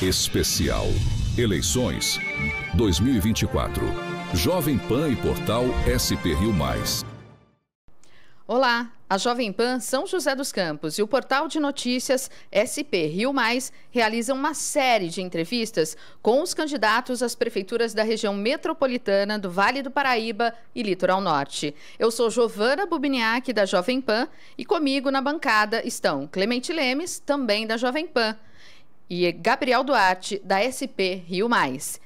Especial Eleições 2024. Jovem Pan e Portal SP Rio Mais. Olá, a Jovem Pan São José dos Campos e o portal de notícias SP Rio Mais realizam uma série de entrevistas com os candidatos às prefeituras da região metropolitana do Vale do Paraíba e Litoral Norte. Eu sou Giovana Bubiniak, da Jovem Pan, e comigo na bancada estão Clemente Lemes, também da Jovem Pan, e Gabriel Duarte, da SP Rio Mais.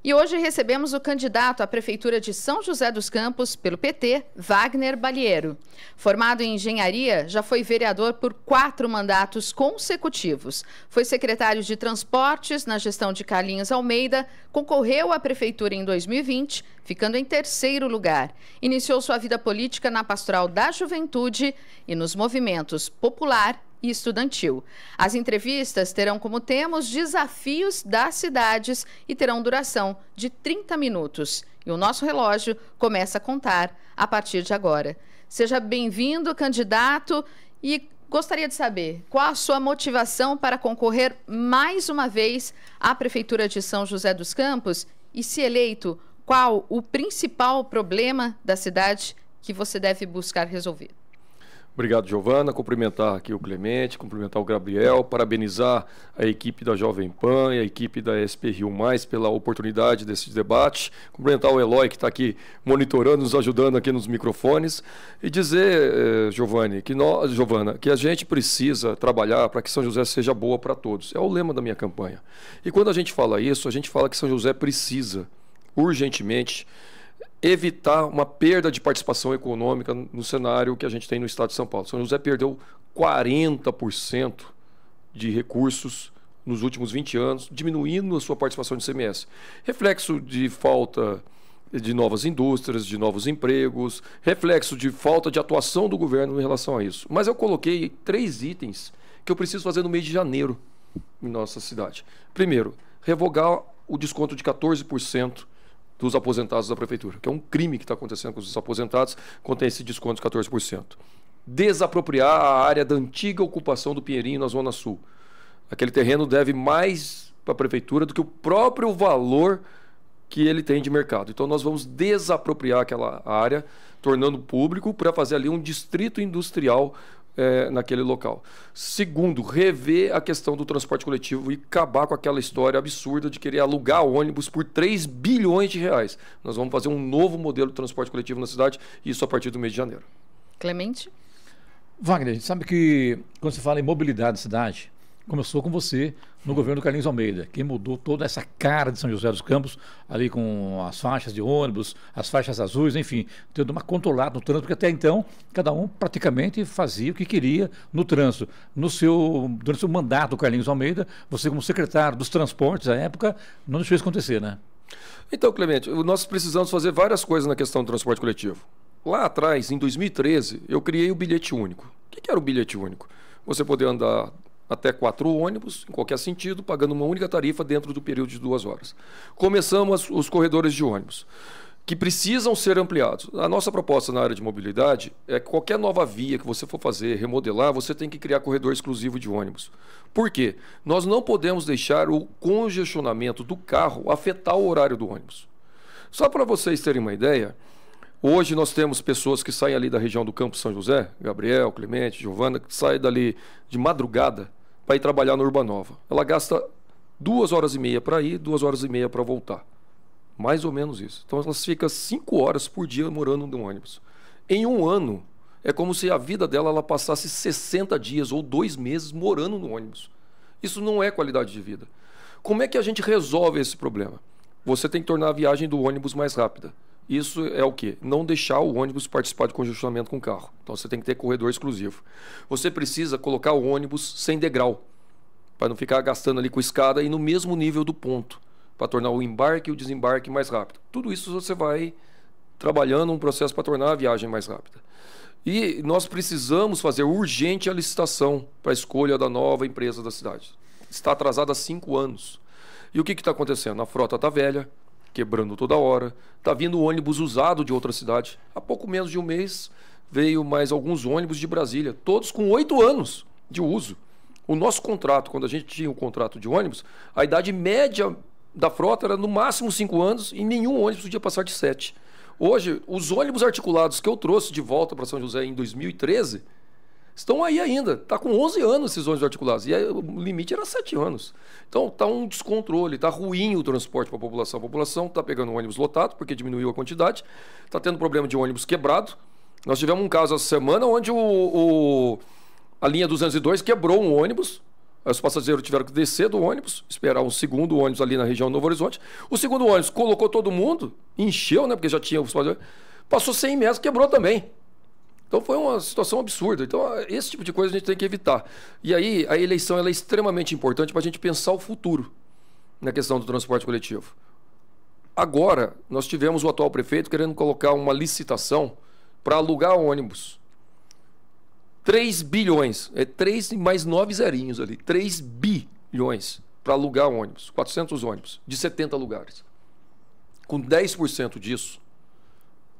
E hoje recebemos o candidato à Prefeitura de São José dos Campos pelo PT, Wagner Balieiro. Formado em engenharia, já foi vereador por 4 mandatos consecutivos. Foi secretário de Transportes na gestão de Carlinhos Almeida, concorreu à Prefeitura em 2020, ficando em 3º lugar. Iniciou sua vida política na Pastoral da Juventude e nos movimentos popular e estudantil. As entrevistas terão como tema os desafios das cidades e terão duração de 30 minutos. E o nosso relógio começa a contar a partir de agora. Seja bem-vindo, candidato, e gostaria de saber qual a sua motivação para concorrer mais uma vez à Prefeitura de São José dos Campos e, se eleito, qual o principal problema da cidade que você deve buscar resolver. Obrigado, Giovana. Cumprimentar aqui o Clemente, cumprimentar o Gabriel, parabenizar a equipe da Jovem Pan e a equipe da SP Rio Mais pela oportunidade desse debate, cumprimentar o Eloy, que está aqui monitorando, nos ajudando aqui nos microfones, e dizer, Giovana, que a gente precisa trabalhar para que São José seja boa para todos. É o lema da minha campanha. E quando a gente fala isso, a gente fala que São José precisa, urgentemente, evitar uma perda de participação econômica no cenário que a gente tem no estado de São Paulo. São José perdeu 40% de recursos nos últimos 20 anos, diminuindo a sua participação de ICMS. Reflexo de falta de novas indústrias, de novos empregos, reflexo de falta de atuação do governo em relação a isso. Mas eu coloquei 3 itens que eu preciso fazer no mês de janeiro em nossa cidade. Primeiro, revogar o desconto de 14% dos aposentados da prefeitura, que é um crime que está acontecendo com os aposentados, contém esse desconto de 14%. Desapropriar a área da antiga ocupação do Pinheirinho na Zona Sul. Aquele terreno deve mais para a prefeitura do que o próprio valor que ele tem de mercado. Então nós vamos desapropriar aquela área, tornando público, para fazer ali um distrito industrial naquele local. Segundo, rever a questão do transporte coletivo e acabar com aquela história absurda de querer alugar ônibus por 3 bilhões de reais. Nós vamos fazer um novo modelo de transporte coletivo na cidade, isso a partir do mês de janeiro. Clemente? Wagner, a gente sabe que quando se fala em mobilidade da cidade, começou com você no governo do Carlinhos Almeida, que mudou toda essa cara de São José dos Campos, ali com as faixas de ônibus, as faixas azuis, enfim, tendo uma controlada no trânsito, porque até então cada um praticamente fazia o que queria no trânsito. Durante o seu mandato do Carlinhos Almeida, você como secretário dos transportes à época, não deixou isso acontecer, né? Então, Clemente, nós precisamos fazer várias coisas na questão do transporte coletivo. Lá atrás, em 2013, eu criei o bilhete único. O que era o bilhete único? Você poder andar até 4 ônibus, em qualquer sentido, pagando uma única tarifa dentro do período de 2 horas. Começamos os corredores de ônibus, que precisam ser ampliados. A nossa proposta na área de mobilidade é que qualquer nova via que você for fazer, remodelar, você tem que criar corredor exclusivo de ônibus. Por quê? Nós não podemos deixar o congestionamento do carro afetar o horário do ônibus. Só para vocês terem uma ideia, hoje nós temos pessoas que saem ali da região do Campo São José, Gabriel, Clemente, Giovana, que saem dali de madrugada para ir trabalhar no Urbanova. Ela gasta 2 horas e meia para ir, 2 horas e meia para voltar. Mais ou menos isso. Então ela fica 5 horas por dia morando no ônibus. Em um ano, é como se a vida dela ela passasse 60 dias ou 2 meses morando no ônibus. Isso não é qualidade de vida. Como é que a gente resolve esse problema? Você tem que tornar a viagem do ônibus mais rápida. Isso é o quê? Não deixar o ônibus participar de congestionamento com o carro. Então você tem que ter corredor exclusivo. Você precisa colocar o ônibus sem degrau, para não ficar gastando ali com escada e no mesmo nível do ponto, para tornar o embarque e o desembarque mais rápido. Tudo isso você vai trabalhando um processo para tornar a viagem mais rápida. E nós precisamos fazer urgente a licitação para a escolha da nova empresa da cidade. Está atrasada há 5 anos. E o que está acontecendo? A frota está velha, quebrando toda hora. Está vindo ônibus usado de outra cidade. Há pouco menos de um mês veio mais alguns ônibus de Brasília, todos com 8 anos de uso. O nosso contrato, quando a gente tinha o contrato de ônibus, a idade média da frota era no máximo 5 anos e nenhum ônibus podia passar de 7. Hoje, os ônibus articulados que eu trouxe de volta para São José em 2013 estão aí ainda. Está com 11 anos esses ônibus articulados. E aí, o limite era 7 anos. Então, está um descontrole, está ruim o transporte para a população. A população está pegando um ônibus lotado, porque diminuiu a quantidade. Está tendo problema de ônibus quebrado. Nós tivemos um caso essa semana onde a linha 202 quebrou um ônibus. Aí os passageiros tiveram que descer do ônibus, esperar um segundo ônibus ali na região do Novo Horizonte. O segundo ônibus colocou todo mundo, encheu, né? Porque já tinha os passageiros. Passou 100 metros, quebrou também. Então foi uma situação absurda. Então esse tipo de coisa a gente tem que evitar. E aí a eleição ela é extremamente importante para a gente pensar o futuro na questão do transporte coletivo. Agora, nós tivemos o atual prefeito querendo colocar uma licitação para alugar ônibus. 3 bilhões, 3 mais 9 zerinhos ali, 3 bilhões para alugar ônibus, 400 ônibus, de 70 lugares. Com 10% disso,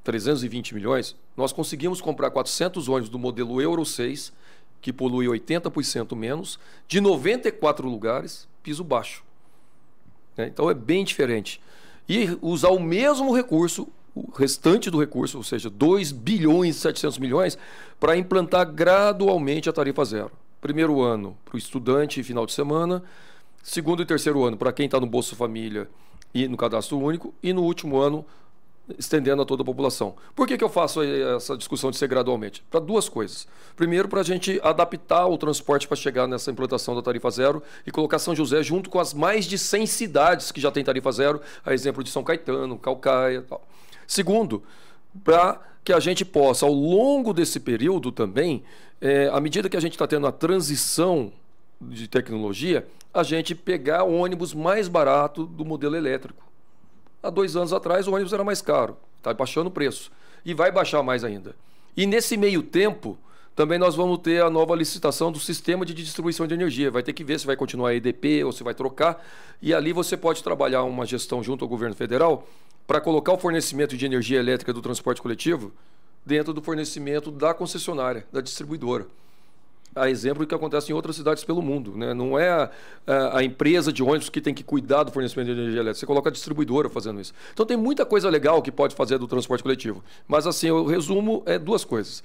320 milhões, nós conseguimos comprar 400 ônibus do modelo Euro 6, que polui 80% menos, de 94 lugares, piso baixo. Então é bem diferente. E usar o mesmo recurso, o restante do recurso, ou seja, 2 bilhões e 700 milhões, para implantar gradualmente a tarifa zero. Primeiro ano para o estudante e final de semana, segundo e terceiro ano para quem está no Bolsa Família e no Cadastro Único, e no último ano estendendo a toda a população. Por que eu faço essa discussão de ser gradualmente? Para duas coisas. Primeiro, para a gente adaptar o transporte para chegar nessa implantação da tarifa zero e colocar São José junto com as mais de 100 cidades que já têm tarifa zero, a exemplo de São Caetano, Caucaia e tal. Segundo, para que a gente possa, ao longo desse período também, à medida que a gente está tendo a transição de tecnologia, a gente pegar o ônibus mais barato do modelo elétrico. Há 2 anos atrás o ônibus era mais caro, está baixando o preço e vai baixar mais ainda. E nesse meio tempo, também nós vamos ter a nova licitação do sistema de distribuição de energia. Vai ter que ver se vai continuar a EDP ou se vai trocar. E ali você pode trabalhar uma gestão junto ao governo federal para colocar o fornecimento de energia elétrica do transporte coletivo dentro do fornecimento da concessionária, da distribuidora. A exemplo do que acontece em outras cidades pelo mundo, né? Não é a empresa de ônibus que tem que cuidar do fornecimento de energia elétrica, você coloca a distribuidora fazendo isso. Então tem muita coisa legal que pode fazer do transporte coletivo. Mas assim, o resumo é 2 coisas.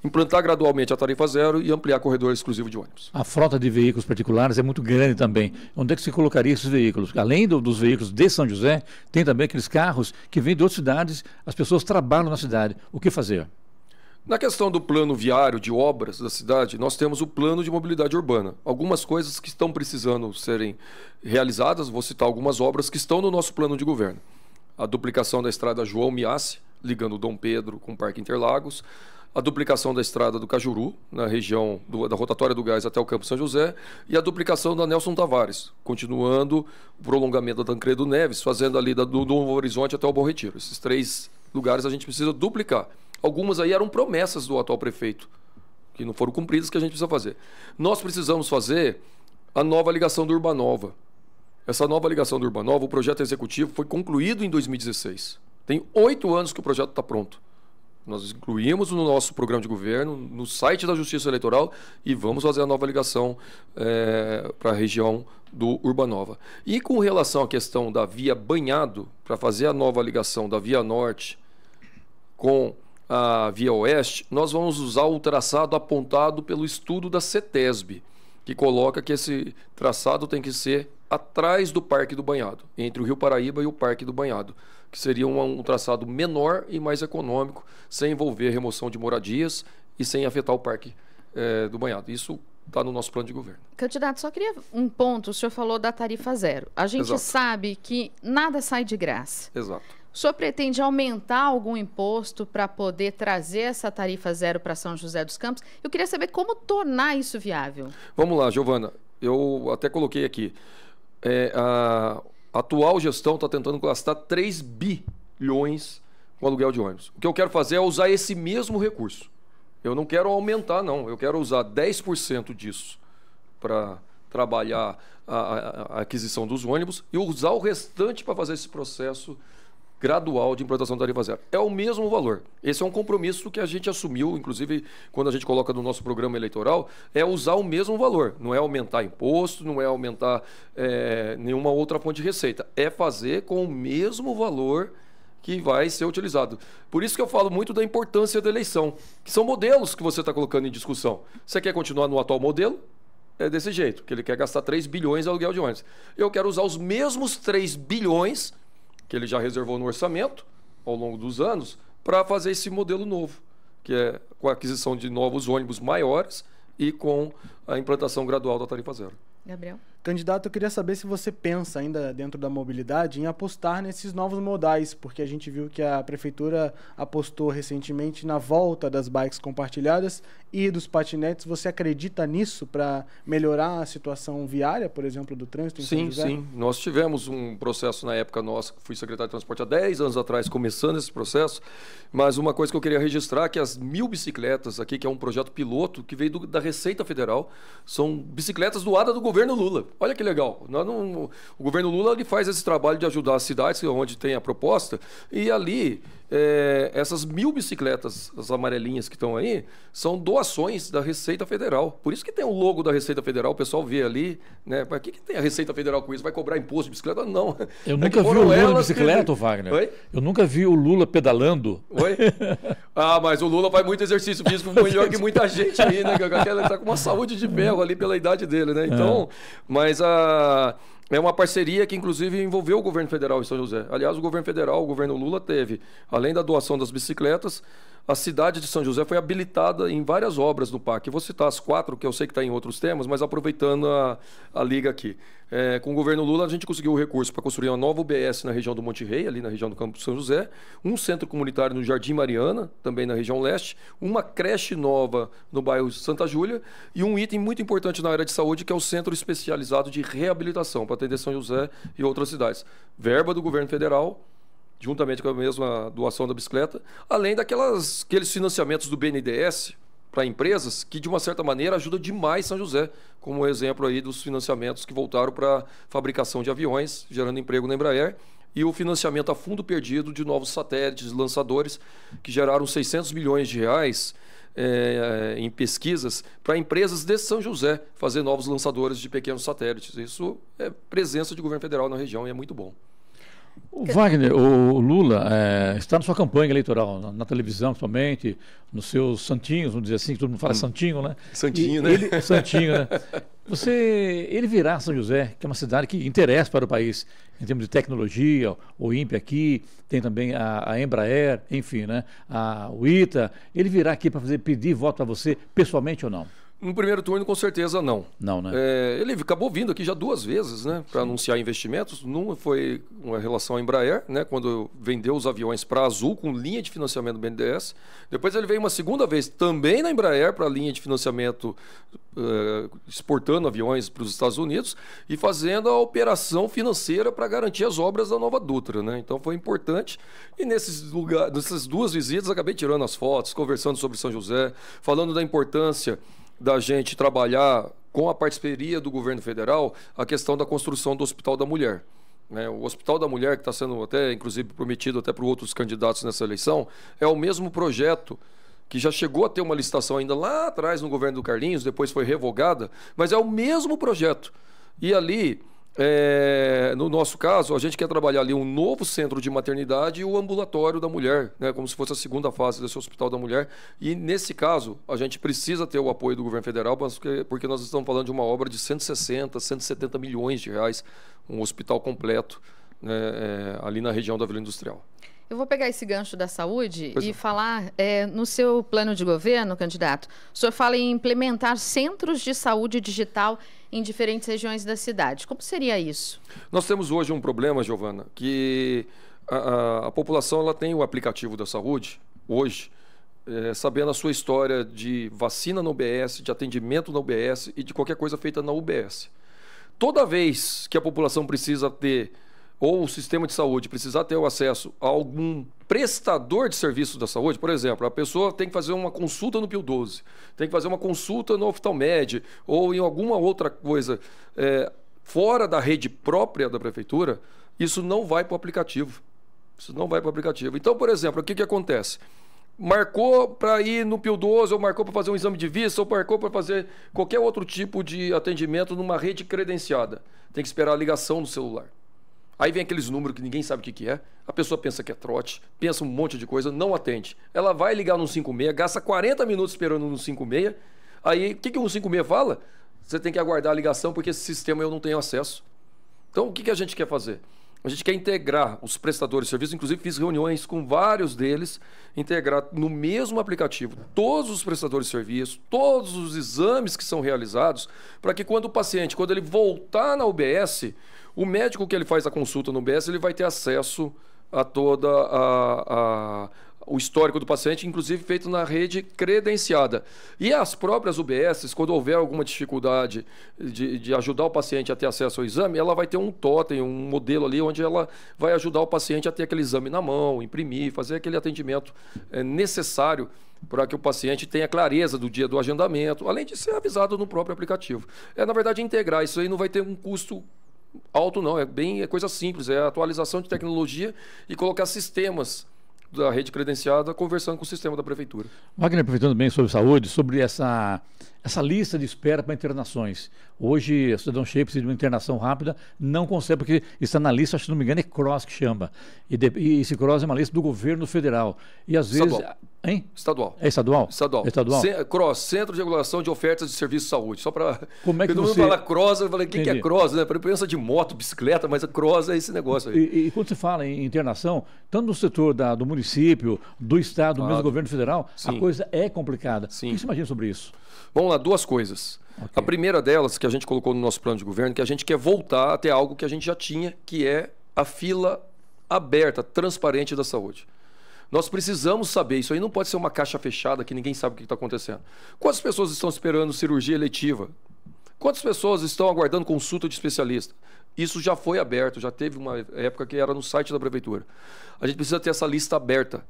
Implantar gradualmente a tarifa zero e ampliar corredor exclusivo de ônibus. A frota de veículos particulares é muito grande também. Onde é que se colocaria esses veículos? Além dos veículos de São José, tem também aqueles carros que vêm de outras cidades, as pessoas trabalham na cidade. O que fazer? Na questão do plano viário de obras da cidade, nós temos o plano de mobilidade urbana. Algumas coisas que estão precisando serem realizadas, vou citar algumas obras que estão no nosso plano de governo. A duplicação da estrada João Miassi, ligando Dom Pedro com o Parque Interlagos. A duplicação da estrada do Cajuru, na região da rotatória do Gás até o Campo São José. E a duplicação da Nelson Tavares, continuando o prolongamento da Tancredo Neves, fazendo ali do Novo Horizonte até o Bom Retiro. Esses 3 lugares a gente precisa duplicar. Algumas aí eram promessas do atual prefeito, que não foram cumpridas, que a gente precisa fazer. Nós precisamos fazer a nova ligação do Urbanova. Essa nova ligação do Urbanova, o projeto executivo foi concluído em 2016. Tem 8 anos que o projeto está pronto. Nós incluímos no nosso programa de governo, no site da Justiça Eleitoral, e vamos fazer a nova ligação para a região do Urbanova. E com relação à questão da Via Banhado, para fazer a nova ligação da Via Norte com a Via Oeste, nós vamos usar o traçado apontado pelo estudo da CETESB, que coloca que esse traçado tem que ser atrás do Parque do Banhado, entre o Rio Paraíba e o Parque do Banhado, que seria um traçado menor e mais econômico, sem envolver remoção de moradias e sem afetar o Parque do Banhado. Isso está no nosso plano de governo. Candidato, só queria um ponto. O senhor falou da tarifa zero. A gente Exato. sabe que nada sai de graça. Exato. O senhor pretende aumentar algum imposto para poder trazer essa tarifa zero para São José dos Campos? Eu queria saber como tornar isso viável. Vamos lá, Giovana. Eu até coloquei aqui. A atual gestão está tentando gastar 3 bilhões com aluguel de ônibus. O que eu quero fazer é usar esse mesmo recurso. Eu não quero aumentar, não. Eu quero usar 10% disso para trabalhar a aquisição dos ônibus e usar o restante para fazer esse processo gradual de implantação da tarifa zero. É o mesmo valor. Esse é um compromisso que a gente assumiu, inclusive, quando a gente coloca no nosso programa eleitoral, é usar o mesmo valor. Não é aumentar imposto, não é aumentar nenhuma outra fonte de receita. É fazer com o mesmo valor que vai ser utilizado. Por isso que eu falo muito da importância da eleição, que são modelos que você está colocando em discussão. Você quer continuar no atual modelo? É desse jeito, que ele quer gastar 3 bilhões em aluguel de ônibus. Eu quero usar os mesmos 3 bilhões que ele já reservou no orçamento ao longo dos anos para fazer esse modelo novo, que é com a aquisição de novos ônibus maiores e com a implantação gradual da tarifa zero. Gabriel? Candidato, eu queria saber se você pensa ainda dentro da mobilidade em apostar nesses novos modais, porque a gente viu que a Prefeitura apostou recentemente na volta das bikes compartilhadas e dos patinetes. Você acredita nisso para melhorar a situação viária, por exemplo, do trânsito em São José? Sim. Nós tivemos um processo na época nossa, fui secretário de transporte há 10 anos atrás, começando esse processo, mas uma coisa que eu queria registrar é que as 1000 bicicletas aqui, que é um projeto piloto que veio da Receita Federal, são bicicletas doadas do governo Lula. Olha que legal. O governo Lula ele faz esse trabalho de ajudar as cidades onde tem a proposta e ali essas 1000 bicicletas, as amarelinhas que estão aí, são doações da Receita Federal. Por isso que tem o logo da Receita Federal, o pessoal vê ali, né? Para que tem a Receita Federal com isso? Vai cobrar imposto de bicicleta? Não. Eu nunca vi o Lula de bicicleta, Wagner. Oi? Eu nunca vi o Lula pedalando. Oi? Mas o Lula faz muito exercício físico melhor que muita gente aí, né? Ele tá com uma saúde de ferro ali pela idade dele, né? Então, mas é uma parceria que, inclusive, envolveu o governo federal em São José. Aliás, o governo federal, o governo Lula, teve, além da doação das bicicletas, a cidade de São José foi habilitada em várias obras no parque. Eu vou citar as 4, que eu sei que está em outros temas, mas aproveitando a liga aqui. Com o governo Lula, a gente conseguiu o recurso para construir uma nova UBS na região do Monte Rei, ali na região do Campo de São José, um centro comunitário no Jardim Mariana, também na região leste, uma creche nova no bairro Santa Júlia e um item muito importante na área de saúde, que é o Centro Especializado de Reabilitação, para atender São José e outras cidades. Verba do governo federal, juntamente com a mesma doação da bicicleta, além aqueles financiamentos do BNDES para empresas que, de uma certa maneira, ajuda demais São José, como o exemplo aí dos financiamentos que voltaram para a fabricação de aviões, gerando emprego na Embraer, e o financiamento a fundo perdido de novos satélites, lançadores, que geraram 600 milhões de reais em pesquisas para empresas de São José fazer novos lançadores de pequenos satélites. Isso é presença de governo federal na região e é muito bom. O Wagner, o Lula está na sua campanha eleitoral, na televisão somente, nos seus santinhos, vamos dizer assim, que todo mundo fala santinho, né? Santinho, né? Santinho, né? Ele virá São José, que é uma cidade que interessa para o país, em termos de tecnologia, o INPE aqui, tem também a Embraer, enfim, né? O ITA. Ele virá aqui para pedir voto para você, pessoalmente ou não? No primeiro turno, com certeza, não. Não, né? Ele acabou vindo aqui já 2 vezes, né, para anunciar investimentos. Numa foi uma relação à Embraer, né, quando vendeu os aviões para a Azul, com linha de financiamento do BNDES. Depois ele veio uma segunda vez, também na Embraer, para a linha de financiamento, exportando aviões para os Estados Unidos e fazendo a operação financeira para garantir as obras da Nova Dutra, né? Então foi importante. E nessas 2 visitas, acabei tirando as fotos, conversando sobre São José, falando da importância da gente trabalhar com a parceria do governo federal a questão da construção do Hospital da Mulher. O Hospital da Mulher, que está sendo até, inclusive, prometido até para outros candidatos nessa eleição, é o mesmo projeto que já chegou a ter uma licitação ainda lá atrás no governo do Carlinhos, depois foi revogada, mas é o mesmo projeto. E ali, no nosso caso, a gente quer trabalhar ali um novo centro de maternidade e o ambulatório da mulher, né, como se fosse a segunda fase desse Hospital da Mulher. E nesse caso, a gente precisa ter o apoio do governo federal, porque nós estamos falando de uma obra de 160, 170 milhões de reais, um hospital completo, né, ali na região da Vila Industrial. Eu vou pegar esse gancho da saúde e falar, no seu plano de governo, candidato, o senhor fala em implementar centros de saúde digital em diferentes regiões da cidade. Como seria isso? Nós temos hoje um problema, Giovana, que a população ela tem o aplicativo da saúde, hoje, sabendo a sua história de vacina na UBS, de atendimento na UBS e de qualquer coisa feita na UBS. Toda vez que a população precisa ter, ou o sistema de saúde precisar ter o acesso a algum prestador de serviços da saúde, por exemplo, a pessoa tem que fazer uma consulta no Pio 12, tem que fazer uma consulta no Oftalmed ou em alguma outra coisa fora da rede própria da prefeitura, isso não vai para o aplicativo. Isso não vai para o aplicativo. Então, por exemplo, o que acontece? Marcou para ir no Pio 12, ou marcou para fazer um exame de vista, ou marcou para fazer qualquer outro tipo de atendimento numa rede credenciada. Tem que esperar a ligação no celular. Aí vem aqueles números que ninguém sabe o que é. A pessoa pensa que é trote, pensa um monte de coisa, não atende. Ela vai ligar no 56, gasta 40 minutos esperando no 56. Aí, o que o 156 fala? Você tem que aguardar a ligação porque esse sistema eu não tenho acesso. Então, o que a gente quer fazer? A gente quer integrar os prestadores de serviço, inclusive fiz reuniões com vários deles, integrar no mesmo aplicativo todos os prestadores de serviço, todos os exames que são realizados, para que quando o paciente, quando ele voltar na UBS, o médico que ele faz a consulta no UBS, ele vai ter acesso a toda o histórico do paciente, inclusive feito na rede credenciada. E as próprias UBSs, quando houver alguma dificuldade de ajudar o paciente a ter acesso ao exame, ela vai ter um totem, um modelo ali, onde ela vai ajudar o paciente a ter aquele exame na mão, imprimir, fazer aquele atendimento necessário para que o paciente tenha clareza do dia do agendamento, além de ser avisado no próprio aplicativo. Na verdade, integrar isso aí não vai ter um custo alto, não. É coisa simples, é a atualização de tecnologia e colocar sistemas da rede credenciada conversando com o sistema da prefeitura. Wagner, aproveitando bem sobre saúde, sobre essa lista de espera para internações. Hoje, a cidadão cheio precisa de uma internação rápida, não consegue, porque está na lista, acho que não me engano, é CROSS que chama. E esse CROSS é uma lista do governo federal. E às vezes... Estadual. Hein? Estadual. É estadual? Estadual. É estadual? CROSS, Centro de Regulação de Ofertas de Serviços de Saúde. Só para... Como é que todo mundo fala CROSS, eu falei, o que é CROSS? Né? Pensa de moto, bicicleta, mas a CROSS é esse negócio aí. E quando você fala em internação, tanto no setor do município, do estado, do mesmo governo federal, sim, a coisa é complicada. Sim. O que você imagina sobre isso? Vamos lá, duas coisas. Okay. A primeira delas, que a gente colocou no nosso plano de governo, que a gente quer voltar a ter algo que a gente já tinha, que é a fila aberta, transparente da saúde. Nós precisamos saber, isso aí não pode ser uma caixa fechada que ninguém sabe o que está acontecendo. Quantas pessoas estão esperando cirurgia eletiva? Quantas pessoas estão aguardando consulta de especialista? Isso já foi aberto, já teve uma época que era no site da prefeitura. A gente precisa ter essa lista aberta,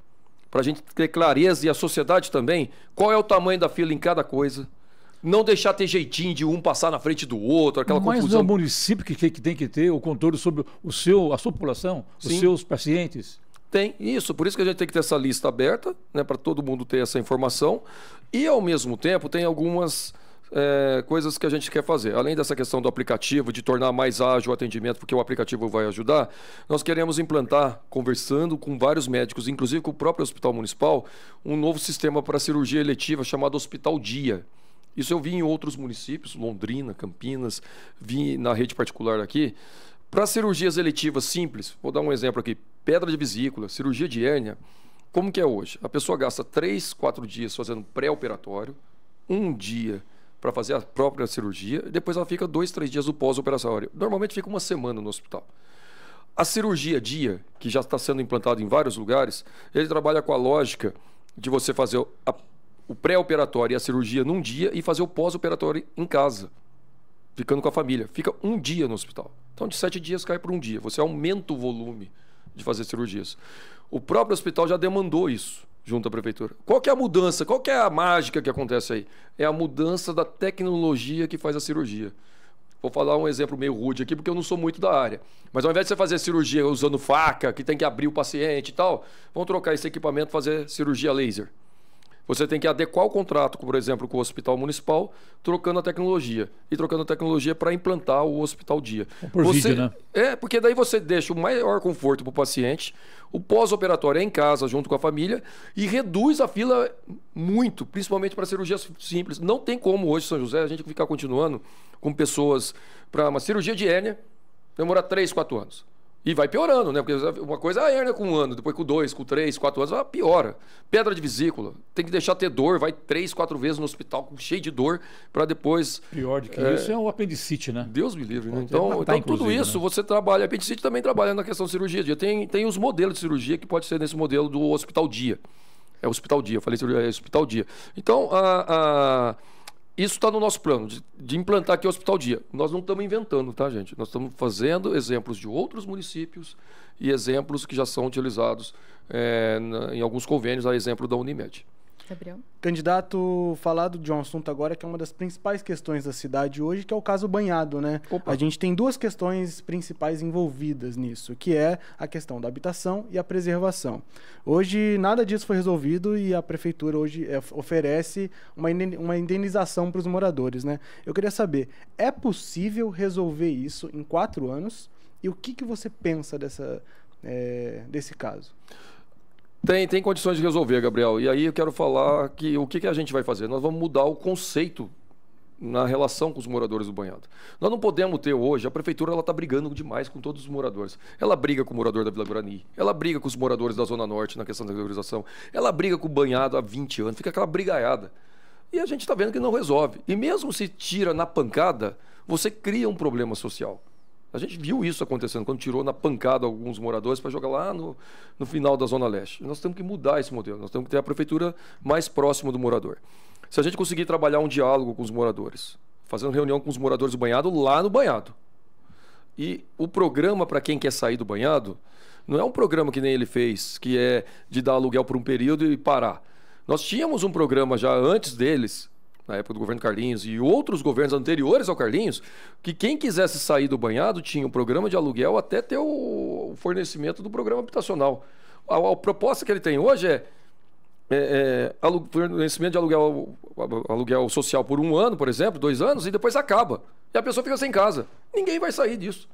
para a gente ter clareza, e a sociedade também, qual é o tamanho da fila em cada coisa. Não deixar ter jeitinho de um passar na frente do outro, aquela confusão. Mas é o município que tem que ter o controle sobre a sua população, os seus pacientes? Tem, isso. Por isso que a gente tem que ter essa lista aberta, né, para todo mundo ter essa informação. E, ao mesmo tempo, tem algumas coisas que a gente quer fazer. Além dessa questão do aplicativo, de tornar mais ágil o atendimento, porque o aplicativo vai ajudar, nós queremos implantar, conversando com vários médicos, inclusive com o próprio Hospital Municipal, um novo sistema para cirurgia eletiva chamado Hospital Dia. Isso eu vi em outros municípios, Londrina, Campinas, vi na rede particular aqui. Para cirurgias eletivas simples, vou dar um exemplo aqui, pedra de vesícula, cirurgia de hérnia, como que é hoje? A pessoa gasta 3, 4 dias fazendo pré-operatório, um dia para fazer a própria cirurgia, e depois ela fica 2, 3 dias no pós-operatório. Normalmente fica uma semana no hospital. A cirurgia dia, que já está sendo implantada em vários lugares, ele trabalha com a lógica de você fazer o pré-operatório e a cirurgia num dia e fazer o pós-operatório em casa, ficando com a família. Fica um dia no hospital. Então, de 7 dias cai para um dia. Você aumenta o volume de fazer cirurgias. O próprio hospital já demandou isso junto à prefeitura. Qual que é a mudança? Qual que é a mágica que acontece aí? É a mudança da tecnologia que faz a cirurgia. Vou falar um exemplo meio rude aqui, porque eu não sou muito da área. Mas ao invés de você fazer cirurgia usando faca, que tem que abrir o paciente e tal, vamos trocar esse equipamento e fazer cirurgia laser. Você tem que adequar o contrato, por exemplo, com o Hospital Municipal, trocando a tecnologia. E trocando a tecnologia para implantar o Hospital Dia. Por vídeo, né? Porque daí você deixa o maior conforto para o paciente, o pós-operatório é em casa, junto com a família, e reduz a fila muito, principalmente para cirurgias simples. Não tem como hoje, São José, a gente ficar continuando com pessoas para uma cirurgia de hérnia, demora 3, 4 anos. E vai piorando, né? Porque uma coisa é a hérnia com 1 ano, depois com 2, com 3, 4 anos, ela piora. Pedra de vesícula, tem que deixar ter dor, vai 3, 4 vezes no hospital cheio de dor, para depois... Pior do que isso é o apendicite, né? Deus me livre, né? Então tudo isso, né? Você trabalha, a apendicite também trabalha na questão de cirurgia dia. Tem os modelos de cirurgia que pode ser nesse modelo do Hospital Dia. É o Hospital Dia, eu falei cirurgia, é Hospital Dia. Então, isso está no nosso plano, de implantar aqui o Hospital Dia. Nós não estamos inventando, tá, gente? Nós estamos fazendo exemplos de outros municípios e exemplos que já são utilizados em alguns convênios, a exemplo da Unimed. Gabriel? Candidato, falado de um assunto agora que é uma das principais questões da cidade hoje, que é o caso Banhado, né? Opa. A gente tem duas questões principais envolvidas nisso, que é a questão da habitação e a preservação. Hoje, nada disso foi resolvido e a prefeitura hoje oferece uma indenização para os moradores, né? Eu queria saber, é possível resolver isso em 4 anos? E o que você pensa desse caso? Tem condições de resolver, Gabriel. E aí eu quero falar que o que a gente vai fazer? Nós vamos mudar o conceito na relação com os moradores do Banhado. Nós não podemos ter hoje, a prefeitura está brigando demais com todos os moradores. Ela briga com o morador da Vila Guarani, ela briga com os moradores da Zona Norte na questão da regularização, ela briga com o Banhado há 20 anos, fica aquela brigaiada. E a gente está vendo que não resolve. E mesmo se tira na pancada, você cria um problema social. A gente viu isso acontecendo quando tirou na pancada alguns moradores para jogar lá no final da Zona Leste. Nós temos que mudar esse modelo, nós temos que ter a prefeitura mais próxima do morador. Se a gente conseguir trabalhar um diálogo com os moradores, fazendo reunião com os moradores do Banhado lá no Banhado. E o programa para quem quer sair do Banhado não é um programa que nem ele fez, que é de dar aluguel por um período e parar. Nós tínhamos um programa já antes deles, na época do governo Carlinhos e outros governos anteriores ao Carlinhos, que quem quisesse sair do Banhado tinha um programa de aluguel até ter o fornecimento do programa habitacional. A proposta que ele tem hoje é fornecimento de aluguel social por 1 ano, por exemplo, 2 anos, e depois acaba. E a pessoa fica sem casa. Ninguém vai sair disso.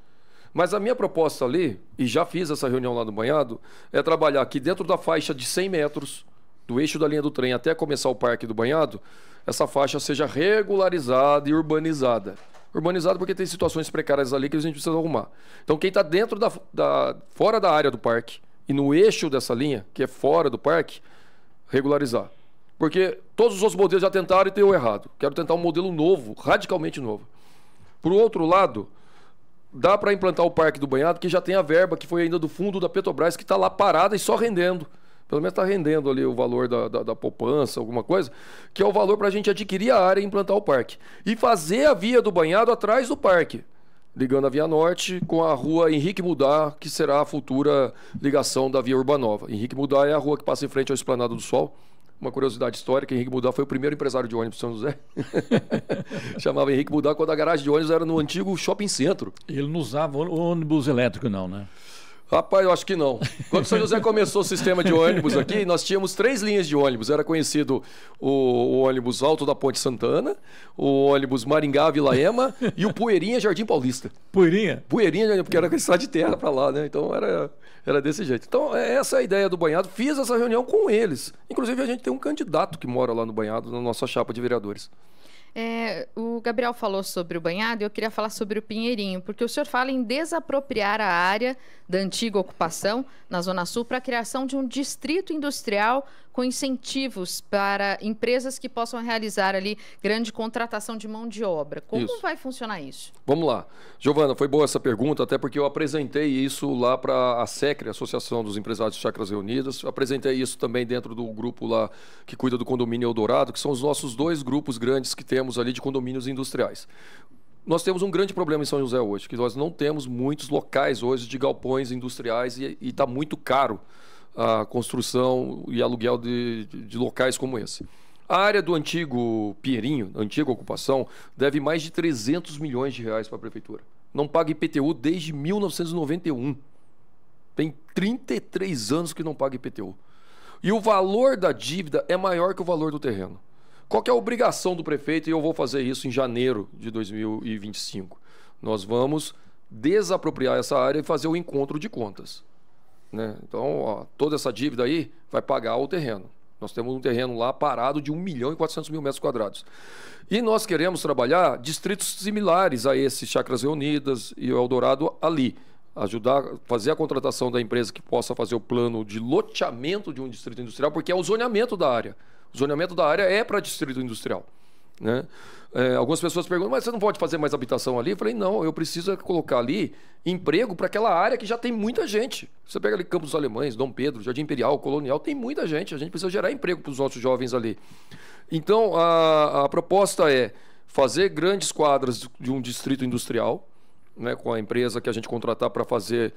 Mas a minha proposta ali, e já fiz essa reunião lá no Banhado, é trabalhar aqui dentro da faixa de 100 metros, do eixo da linha do trem até começar o Parque do Banhado, essa faixa seja regularizada e urbanizada. Urbanizada porque tem situações precárias ali que a gente precisa arrumar. Então quem está dentro fora da área do parque e no eixo dessa linha, que é fora do parque, regularizar. Porque todos os outros modelos já tentaram e deu errado. Quero tentar um modelo novo, radicalmente novo. Por outro lado, dá para implantar o Parque do Banhado, que já tem a verba que foi ainda do fundo da Petrobras, que está lá parada e só rendendo. Pelo menos está rendendo ali o valor da poupança, alguma coisa, que é o valor para a gente adquirir a área e implantar o parque. E fazer a via do Banhado atrás do parque, ligando a Via Norte com a rua Henrique Mudar, que será a futura ligação da Via Urbanova. Henrique Mudar é a rua que passa em frente ao Esplanada do Sol. Uma curiosidade histórica, Henrique Mudar foi o primeiro empresário de ônibus de São José. Chamava Henrique Mudar quando a garagem de ônibus era no antigo shopping centro. Ele não usava ônibus elétrico não, né? Rapaz, eu acho que não. Quando São José começou o sistema de ônibus aqui, nós tínhamos 3 linhas de ônibus. Era conhecido o ônibus Alto da Ponte Santana, o ônibus Maringá Vila Ema e o Poeirinha Jardim Paulista. Poeirinha? Poeirinha, porque era estrada de terra para lá, né? Então era desse jeito. Então essa é a ideia do Banhado. Fiz essa reunião com eles. Inclusive a gente tem um candidato que mora lá no Banhado, na nossa chapa de vereadores. O Gabriel falou sobre o Banhado e eu queria falar sobre o Pinheirinho, porque o senhor fala em desapropriar a área da antiga ocupação na Zona Sul para a criação de um distrito industrial com incentivos para empresas que possam realizar ali grande contratação de mão de obra. Como vai funcionar isso? Vamos lá. Giovana, foi boa essa pergunta, até porque eu apresentei isso lá para a SECRE, Associação dos Empresários de Chácaras Reunidas. Apresentei isso também dentro do grupo lá que cuida do condomínio Eldorado, que são os nossos 2 grupos grandes que temos ali de condomínios industriais. Nós temos um grande problema em São José hoje, que nós não temos muitos locais hoje de galpões industriais e está muito caro a construção e aluguel de locais como esse. A área do antigo Pinheirinho, antiga ocupação, deve mais de 300 milhões de reais para a prefeitura. Não paga IPTU desde 1991. Tem 33 anos que não paga IPTU. E o valor da dívida é maior que o valor do terreno. Qual que é a obrigação do prefeito? E eu vou fazer isso em janeiro de 2025. Nós vamos desapropriar essa área e fazer o encontro de contas. Né? Então, toda essa dívida aí vai pagar o terreno. Nós temos um terreno lá parado de 1.400.000 metros quadrados. E nós queremos trabalhar distritos similares a esses Chácaras Reunidas e o Eldorado ali. Ajudar a fazer a contratação da empresa que possa fazer o plano de loteamento de um distrito industrial, porque é o zoneamento da área. O zoneamento da área é para distrito industrial. Né? Algumas pessoas perguntam, mas você não pode fazer mais habitação ali? Eu falei, não, eu preciso colocar ali emprego para aquela área que já tem muita gente. Você pega ali Campos dos Alemães, Dom Pedro, Jardim Imperial, Colonial, tem muita gente. A gente precisa gerar emprego para os nossos jovens ali. Então, a proposta é fazer grandes quadras de um distrito industrial, né, com a empresa que a gente contratar para fazer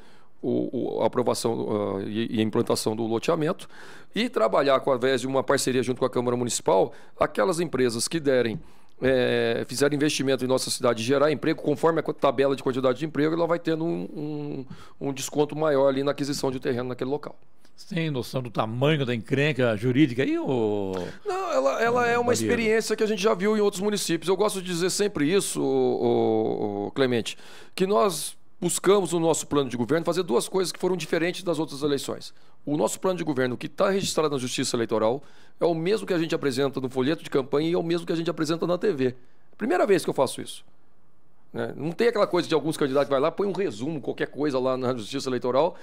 a aprovação e a implantação do loteamento e trabalhar, através de uma parceria junto com a Câmara Municipal, aquelas empresas que fizerem investimento em nossa cidade e gerar emprego, conforme a tabela de quantidade de emprego, ela vai tendo um desconto maior ali na aquisição de terreno naquele local. Você tem noção do tamanho da encrenca jurídica aí? Ou... Não, ela é uma experiência que a gente já viu em outros municípios. Eu gosto de dizer sempre isso, Clemente, que nós buscamos no nosso plano de governo fazer duas coisas que foram diferentes das outras eleições. O nosso plano de governo, que está registrado na Justiça Eleitoral, é o mesmo que a gente apresenta no folheto de campanha e é o mesmo que a gente apresenta na TV. Primeira vez que eu faço isso. Né? Não tem aquela coisa de alguns candidatos que vai lá, põe um resumo, qualquer coisa lá na Justiça Eleitoral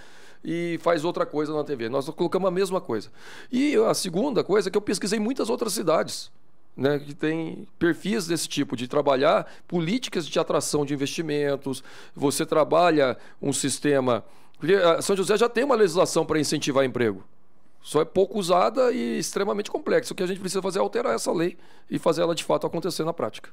e faz outra coisa na TV. Nós colocamos a mesma coisa. E a segunda coisa é que eu pesquisei muitas outras cidades, né, que tem perfis desse tipo, de trabalhar políticas de atração de investimentos. Você trabalha um sistema... Porque São José já tem uma legislação para incentivar emprego. Só é pouco usada e extremamente complexa. O que a gente precisa fazer é alterar essa lei e fazer ela de fato acontecer na prática.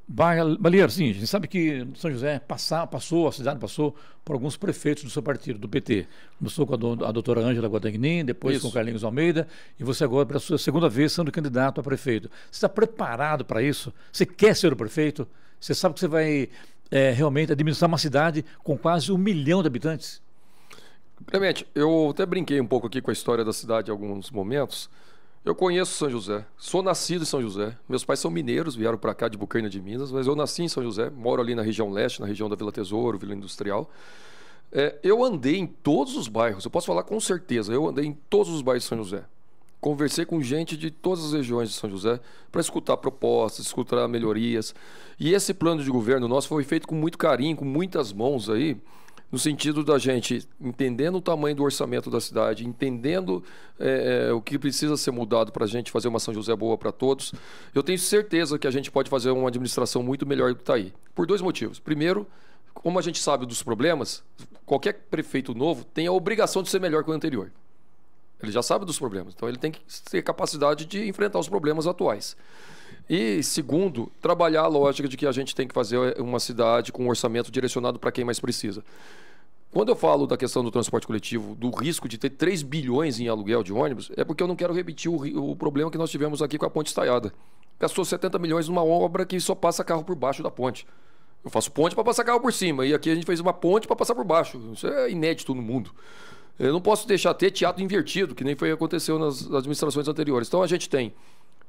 Balieiro, sim, a gente sabe que São José a cidade passou por alguns prefeitos do seu partido, do PT. Começou com a doutora Ângela Guadagnin, depois com o Carlinhos Almeida, e você agora, pela sua segunda vez, sendo candidato a prefeito. Você está preparado para isso? Você quer ser o prefeito? Você sabe que você vai realmente administrar uma cidade com quase 1 milhão de habitantes? Clemente, eu até brinquei um pouco aqui com a história da cidade em alguns momentos. Eu conheço São José, sou nascido em São José. Meus pais são mineiros, vieram para cá de Bucaina de Minas, mas eu nasci em São José, moro ali na região leste, na região da Vila Tesouro, Vila Industrial. Eu andei em todos os bairros, eu posso falar com certeza, eu andei em todos os bairros de São José. Conversei com gente de todas as regiões de São José para escutar propostas, escutar melhorias. E esse plano de governo nosso foi feito com muito carinho, com muitas mãos aí, no sentido da gente entendendo o tamanho do orçamento da cidade, entendendo o que precisa ser mudado para a gente fazer uma São José boa para todos. Eu tenho certeza que a gente pode fazer uma administração muito melhor do que está aí. Por 2 motivos. Primeiro, como a gente sabe dos problemas, qualquer prefeito novo tem a obrigação de ser melhor que o anterior. Ele já sabe dos problemas, então ele tem que ter capacidade de enfrentar os problemas atuais. E, segundo, trabalhar a lógica de que a gente tem que fazer uma cidade com um orçamento direcionado para quem mais precisa. Quando eu falo da questão do transporte coletivo, do risco de ter 3 bilhões em aluguel de ônibus, é porque eu não quero repetir o problema que nós tivemos aqui com a ponte estaiada. Gastou 70 milhões numa obra que só passa carro por baixo da ponte. Eu faço ponte para passar carro por cima, e aqui a gente fez uma ponte para passar por baixo. Isso é inédito no mundo. Eu não posso deixar ter teatro invertido, que nem aconteceu nas administrações anteriores. Então a gente tem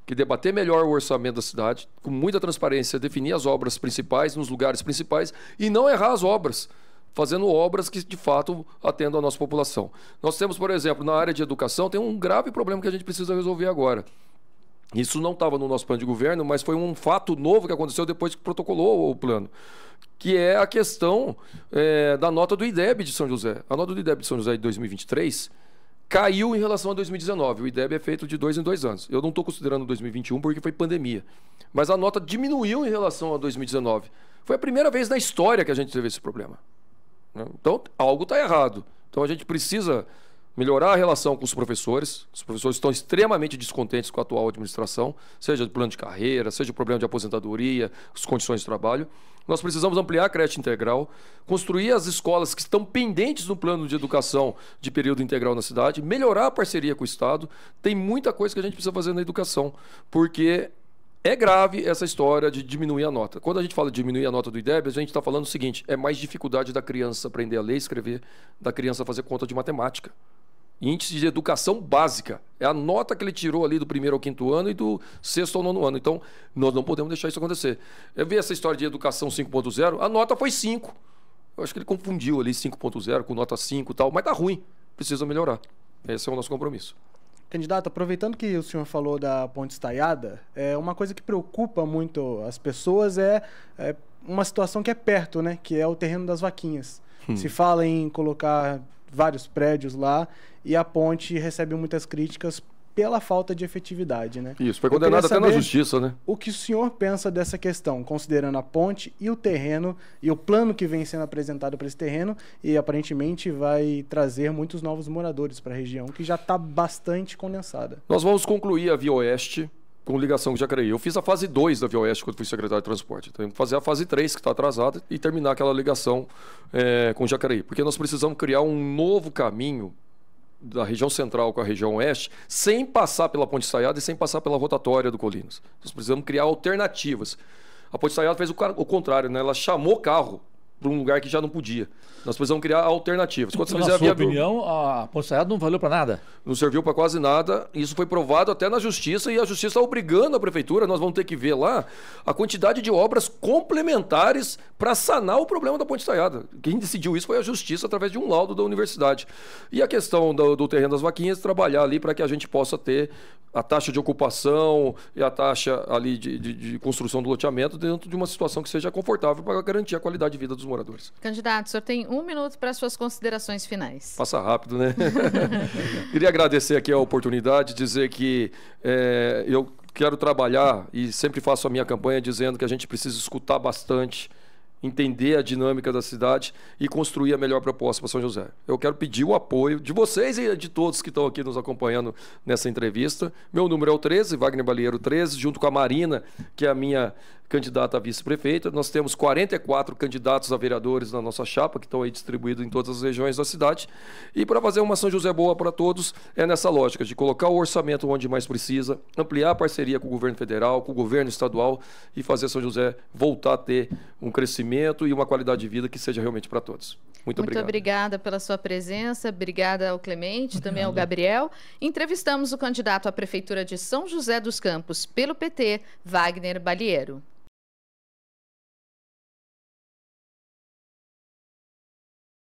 que debater melhor o orçamento da cidade, com muita transparência, definir as obras principais nos lugares principais e não errar as obras, fazendo obras que de fato atendam a nossa população. Nós temos, por exemplo, na área de educação, tem um grave problema que a gente precisa resolver agora. Isso não estava no nosso plano de governo, mas foi um fato novo que aconteceu depois que protocolou o plano, que é a questão da nota do IDEB de São José. A nota do IDEB de São José de 2023 caiu em relação a 2019. O IDEB é feito de 2 em 2 anos. Eu não estou considerando 2021 porque foi pandemia. Mas a nota diminuiu em relação a 2019. Foi a primeira vez na história que a gente teve esse problema. Então, algo está errado. Então, a gente precisa melhorar a relação com os professores. Os professores estão extremamente descontentes com a atual administração, seja do plano de carreira, seja o problema de aposentadoria, as condições de trabalho. Nós precisamos ampliar a creche integral, construir as escolas que estão pendentes no plano de educação de período integral na cidade, melhorar a parceria com o Estado. Tem muita coisa que a gente precisa fazer na educação, porque é grave essa história de diminuir a nota. Quando a gente fala de diminuir a nota do IDEB, a gente está falando o seguinte: é mais dificuldade da criança aprender a ler e escrever, da criança fazer conta de matemática. Índice de educação básica. É a nota que ele tirou ali do 1º ao 5º ano e do 6º ao 9º ano. Então, nós não podemos deixar isso acontecer. Eu vi essa história de educação 5.0, a nota foi 5. Eu acho que ele confundiu ali 5.0 com nota 5 e tal, mas tá ruim. Precisa melhorar. Esse é o nosso compromisso. Candidato, aproveitando que o senhor falou da ponte estaiada, uma coisa que preocupa muito as pessoas é uma situação que é perto, né? Que é o terreno das vaquinhas. Se fala em colocar vários prédios lá e a ponte recebe muitas críticas pela falta de efetividade, né? Isso, foi condenado até na justiça, né? O que o senhor pensa dessa questão, considerando a ponte e o terreno e o plano que vem sendo apresentado para esse terreno e aparentemente vai trazer muitos novos moradores para a região, que já está bastante condensada. Nós vamos concluir a Via Oeste com ligação com Jacareí. Eu fiz a fase 2 da Via Oeste quando fui secretário de transporte. Então, fazer a fase 3, que está atrasada, e terminar aquela ligação com Jacareí. Porque nós precisamos criar um novo caminho da região central com a região oeste, sem passar pela Ponte Estaiada e sem passar pela rotatória do Colinas. Nós precisamos criar alternativas. A Ponte Estaiada fez o contrário, né? Ela chamou carro para um lugar que já não podia. Nós precisamos criar alternativas. Quando na sua opinião, a Ponte Estaiada não valeu para nada? Não serviu para quase nada. Isso foi provado até na Justiça, e a Justiça está obrigando a Prefeitura, nós vamos ter que ver lá, a quantidade de obras complementares para sanar o problema da Ponte Estaiada. Quem decidiu isso foi a Justiça, através de um laudo da universidade. E a questão do terreno das vaquinhas, trabalhar ali para que a gente possa ter a taxa de ocupação e a taxa ali de construção do loteamento dentro de uma situação que seja confortável para garantir a qualidade de vida dos moradores. Candidato, o senhor tem 1 minuto para suas considerações finais. Passa rápido, né? Queria agradecer aqui a oportunidade, dizer que eu quero trabalhar e sempre faço a minha campanha dizendo que a gente precisa escutar bastante, entender a dinâmica da cidade e construir a melhor proposta para São José. Eu quero pedir o apoio de vocês e de todos que estão aqui nos acompanhando nessa entrevista. Meu número é o 13, Wagner Balieiro 13, junto com a Marina, que é a minha candidata a vice-prefeita. Nós temos 44 candidatos a vereadores na nossa chapa, que estão aí distribuídos em todas as regiões da cidade. E para fazer uma São José boa para todos, é nessa lógica de colocar o orçamento onde mais precisa, ampliar a parceria com o governo federal, com o governo estadual e fazer São José voltar a ter um crescimento e uma qualidade de vida que seja realmente para todos. Muito obrigado. Muito obrigada pela sua presença, obrigada ao Clemente, também ao Gabriel. Entrevistamos o candidato à Prefeitura de São José dos Campos pelo PT, Wagner Balieiro.